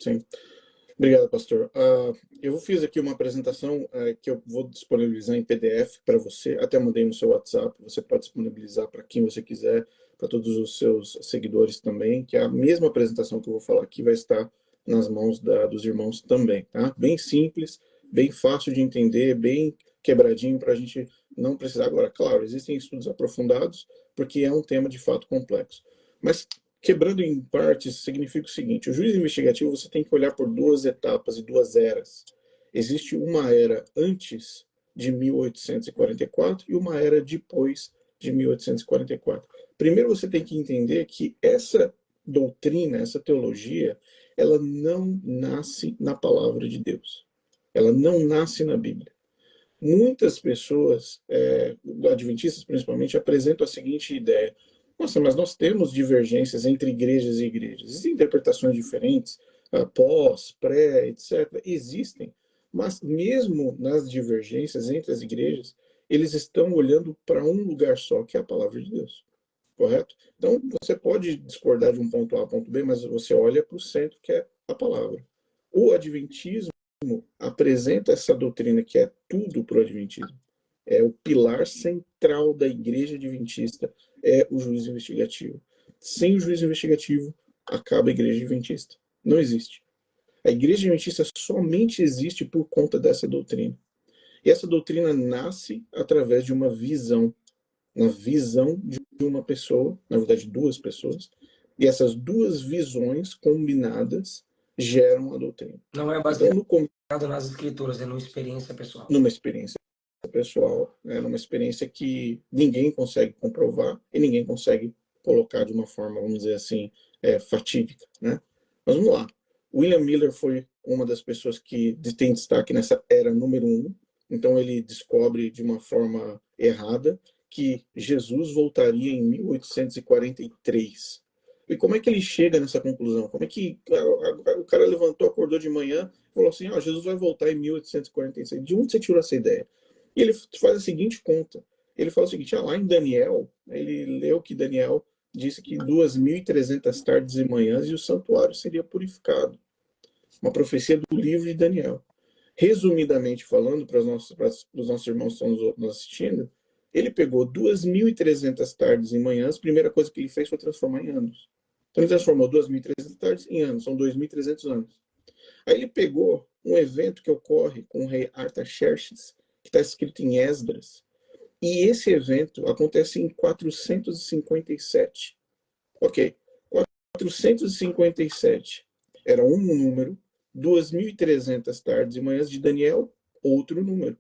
sim. Obrigado, pastor. Eu fiz aqui uma apresentação que eu vou disponibilizar em PDF para você, até mandei no seu WhatsApp, você pode disponibilizar para quem você quiser, para todos os seus seguidores também, que é a mesma apresentação que eu vou falar aqui vai estar nas mãos dos irmãos também, tá? Bem simples, bem fácil de entender, bem quebradinho para a gente não precisar. Agora, claro, existem estudos aprofundados, porque é um tema de fato complexo. Mas quebrando em partes, significa o seguinte: o juiz investigativo você tem que olhar por duas etapas e duas eras. Existe uma era antes de 1844 e uma era depois de 1844. Primeiro você tem que entender que essa doutrina, essa teologia, ela não nasce na palavra de Deus. Ela não nasce na Bíblia. Muitas pessoas, adventistas principalmente, apresentam a seguinte ideia: nossa, mas nós temos divergências entre igrejas e igrejas. Existem interpretações diferentes, pós, pré, etc. Existem, mas mesmo nas divergências entre as igrejas, eles estão olhando para um lugar só, que é a palavra de Deus. Correto? Então, você pode discordar de um ponto A a ponto B, mas você olha para o centro, que é a palavra. O adventismo apresenta essa doutrina que é tudo para o adventismo. É o pilar central da igreja adventista, é o juízo investigativo. Sem o juízo investigativo, acaba a igreja adventista. Não existe. A igreja adventista somente existe por conta dessa doutrina. E essa doutrina nasce através de uma visão. Na visão de uma pessoa, na verdade duas pessoas, e essas duas visões combinadas geram a doutrina. Não é baseado nas escrituras, é numa experiência pessoal. Numa experiência pessoal, numa experiência que ninguém consegue comprovar e ninguém consegue colocar de uma forma, vamos dizer assim, fatídica, né? Mas vamos lá. William Miller foi uma das pessoas que tem destaque nessa era número 1. Então ele descobre de uma forma errada que Jesus voltaria em 1843. E como é que ele chega nessa conclusão? Como é que o cara levantou, acordou de manhã e falou assim: Jesus vai voltar em 1846. De onde você tirou essa ideia? E ele faz a seguinte conta. Ele fala o seguinte: lá em Daniel, ele leu que Daniel disse que 2.300 tardes e manhãs e o santuário seria purificado. Uma profecia do livro de Daniel. Resumidamente falando, para os nossos irmãos que estão nos assistindo, ele pegou 2.300 tardes e manhãs, a primeira coisa que ele fez foi transformar em anos. Então ele transformou 2.300 tardes em anos, são 2.300 anos. Aí ele pegou um evento que ocorre com o rei Artaxerxes, que está escrito em Esdras, e esse evento acontece em 457. Ok, 457 era um número, 2.300 tardes e manhãs de Daniel, outro número.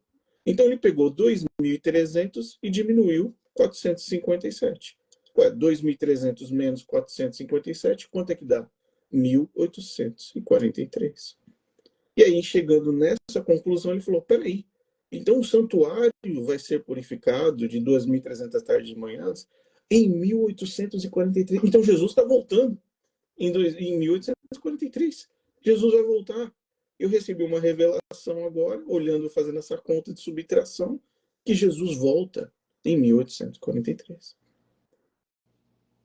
Então ele pegou 2.300 e diminuiu 457. 2.300 menos 457, quanto é que dá? 1.843. E aí, chegando nessa conclusão, ele falou: peraí, então o santuário vai ser purificado de 2.300 tardes e manhãs em 1843. Então Jesus está voltando em 1843. Jesus vai voltar. Eu recebi uma revelação agora, olhando, fazendo essa conta de subtração, que Jesus volta em 1843.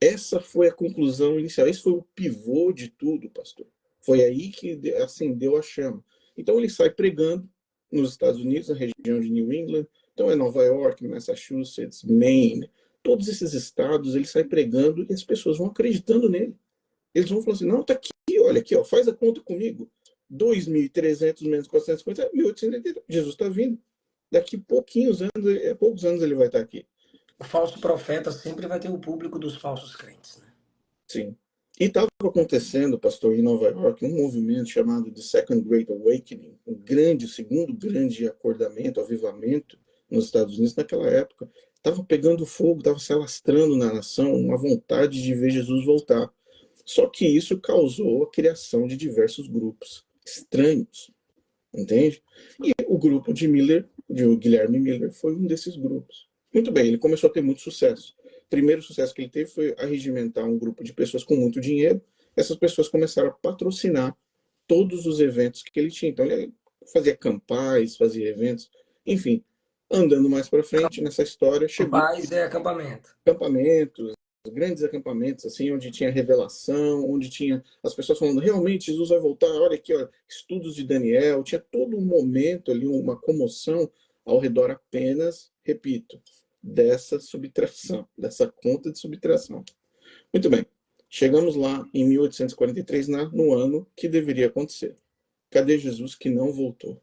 Essa foi a conclusão inicial. Esse foi o pivô de tudo, pastor. Foi aí que acendeu a chama. Então ele sai pregando nos Estados Unidos, na região de New England. Então é Nova York, Massachusetts, Maine. Todos esses estados, ele sai pregando e as pessoas vão acreditando nele. Eles vão falar assim: não, tá aqui, olha aqui, ó, faz a conta comigo. 2.300 menos 450 é 1.880. Jesus está vindo. Daqui poucos anos ele vai estar aqui. O falso profeta sempre vai ter o público dos falsos crentes, né? Sim. E estava acontecendo, pastor, em Nova York, um movimento chamado The Second Great Awakening, o segundo grande acordamento, avivamento nos Estados Unidos naquela época. Estava pegando fogo, estava se alastrando na nação, uma vontade de ver Jesus voltar. Só que isso causou a criação de diversos grupos estranhos, entende? E o grupo de Guilherme Miller, foi um desses grupos. Muito bem, ele começou a ter muito sucesso. O primeiro sucesso que ele teve foi arregimentar um grupo de pessoas com muito dinheiro. Essas pessoas começaram a patrocinar todos os eventos que ele tinha. Então ele fazia campais, fazia eventos, enfim. Andando mais para frente nessa história, chegou Campais é acampamento. acampamentos, grandes acampamentos, assim, onde tinha revelação, onde tinha as pessoas falando, realmente Jesus vai voltar, olha aqui, ó, estudos de Daniel, tinha todo um momento ali, uma comoção ao redor apenas, repito, dessa subtração, dessa conta de subtração. Muito bem, chegamos lá em 1843, no ano que deveria acontecer. Cadê Jesus que não voltou?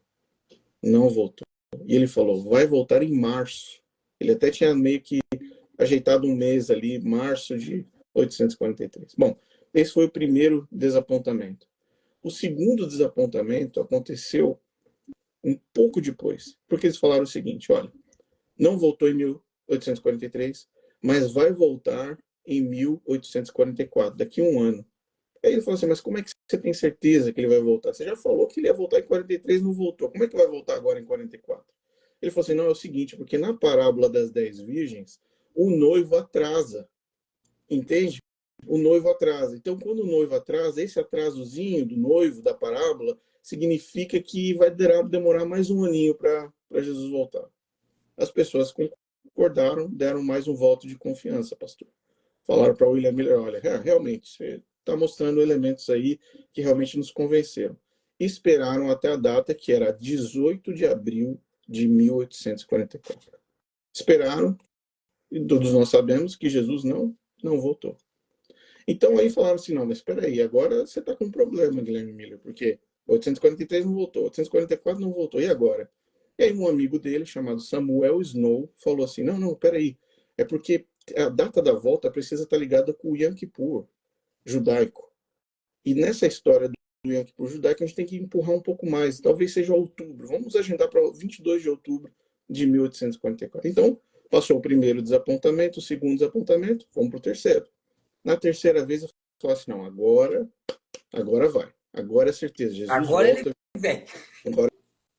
Não voltou. E ele falou, vai voltar em março. Ele até tinha meio que ajeitado um mês ali, março de 843. Bom, esse foi o primeiro desapontamento. O segundo desapontamento aconteceu um pouco depois, porque eles falaram o seguinte, olha, não voltou em 1843, mas vai voltar em 1844, daqui a um ano. Aí ele falou assim, mas como é que você tem certeza que ele vai voltar? Você já falou que ele ia voltar em 43, não voltou. Como é que vai voltar agora em 44? Ele falou assim, não, é o seguinte, porque na parábola das 10 virgens, o noivo atrasa, entende? O noivo atrasa. Então, quando o noivo atrasa, esse atrasozinho do noivo, da parábola, significa que vai demorar mais um aninho para Jesus voltar. As pessoas concordaram, deram mais um voto de confiança, pastor. Falaram para William Miller, olha, realmente, você está mostrando elementos aí que realmente nos convenceram. Esperaram até a data, que era 18 de abril de 1844. Esperaram, e todos nós sabemos que Jesus não voltou. Então aí falaram assim, não, mas espera aí, agora você está com um problema, Guilherme Miller, porque 843 não voltou, 844 não voltou, e agora? E aí um amigo dele, chamado Samuel Snow, falou assim, não, espera aí, é porque a data da volta precisa estar ligada com o Yom Kippur judaico. E nessa história do Yom Kippur judaico, a gente tem que empurrar um pouco mais, talvez seja outubro, vamos agendar para 22 de outubro de 1844. Então, passou o primeiro desapontamento, o segundo desapontamento, vamos para o terceiro. Na terceira vez eu falei assim, não, agora vai. Agora é certeza. Jesus Agora ele volta. vem. Agora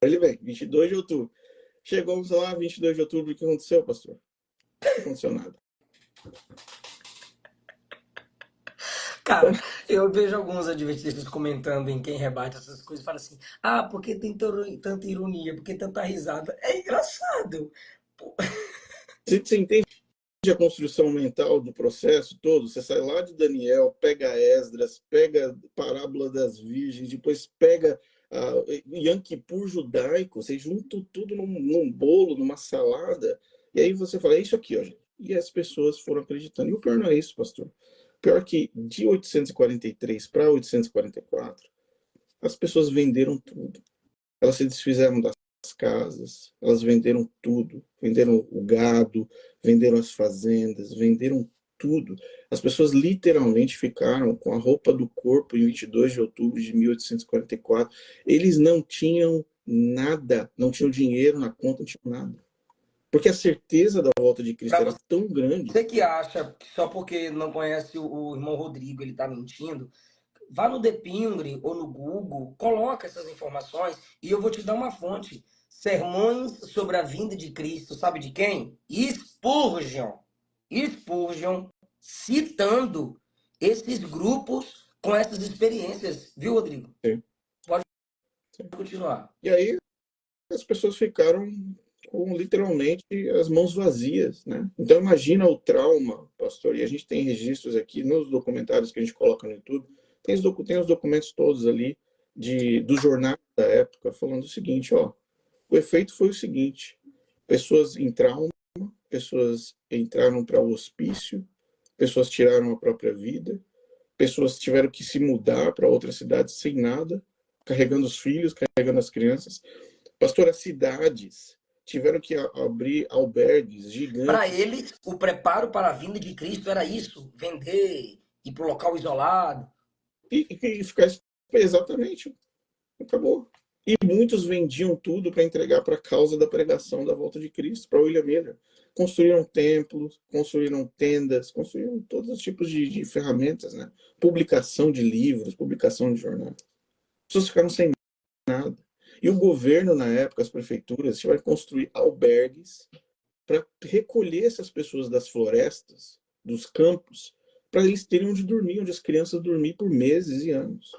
ele vem. 22 de outubro. Chegamos lá, 22 de outubro. O que aconteceu, pastor? Não aconteceu nada. Cara, eu vejo alguns adventistas comentando em quem rebate essas coisas e falam assim: ah, porque tem tanta ironia, porque tanta risada. É engraçado. Pô, Você entende a construção mental do processo todo? Você sai lá de Daniel, pega Esdras, pega a Parábola das Virgens, depois pega Yom Kippur judaico, você junta tudo num bolo, numa salada, e aí você fala, é isso aqui, ó, gente. E as pessoas foram acreditando. E o pior não é isso, pastor. O pior é que de 843 para 844, as pessoas venderam tudo. Elas se desfizeram das casas, elas venderam tudo, venderam o gado, venderam as fazendas, venderam tudo. As pessoas literalmente ficaram com a roupa do corpo em 22 de outubro de 1844. Eles não tinham nada, não tinham dinheiro na conta, não tinham nada. Porque a certeza da volta de Cristo pra era tão grande. você que acha que só porque não conhece o irmão Rodrigo ele tá mentindo, vá no Depingre ou no Google, coloca essas informações e eu vou te dar uma fonte. Sermões sobre a vinda de Cristo, sabe de quem? Spurgeon. Spurgeon citando esses grupos com essas experiências, viu, Rodrigo? Sim, Pode sim. continuar. E aí as pessoas ficaram com literalmente as mãos vazias, né? Então imagina o trauma, pastor, e a gente tem registros aqui nos documentários que a gente coloca no YouTube, tem os documentos todos ali dos jornais da época falando o seguinte, ó, o efeito foi o seguinte, pessoas em trauma, pessoas entraram para o hospício, pessoas tiraram a própria vida, pessoas tiveram que se mudar para outra cidade sem nada, carregando os filhos, carregando as crianças. Pastor, as cidades tiveram que abrir albergues Para gigantes eles, o preparo para a vinda de Cristo era isso: vender, ir para o local isolado. e ficar exatamente, acabou. E muitos vendiam tudo para entregar para a causa da pregação da volta de Cristo, para William Miller. Construíram templos, construíram tendas, construíram todos os tipos de ferramentas, né? Publicação de livros, publicação de jornais. As pessoas ficaram sem nada. E o governo, na época, as prefeituras, tiveram que construir albergues para recolher essas pessoas das florestas, dos campos, para eles terem onde dormir, onde as crianças dormir por meses e anos.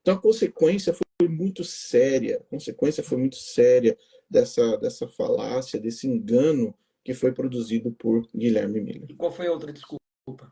Então a consequência foi muito séria, a consequência foi muito séria dessa falácia, desse engano que foi produzido por Guilherme Miller. E qual foi a outra desculpa? Opa.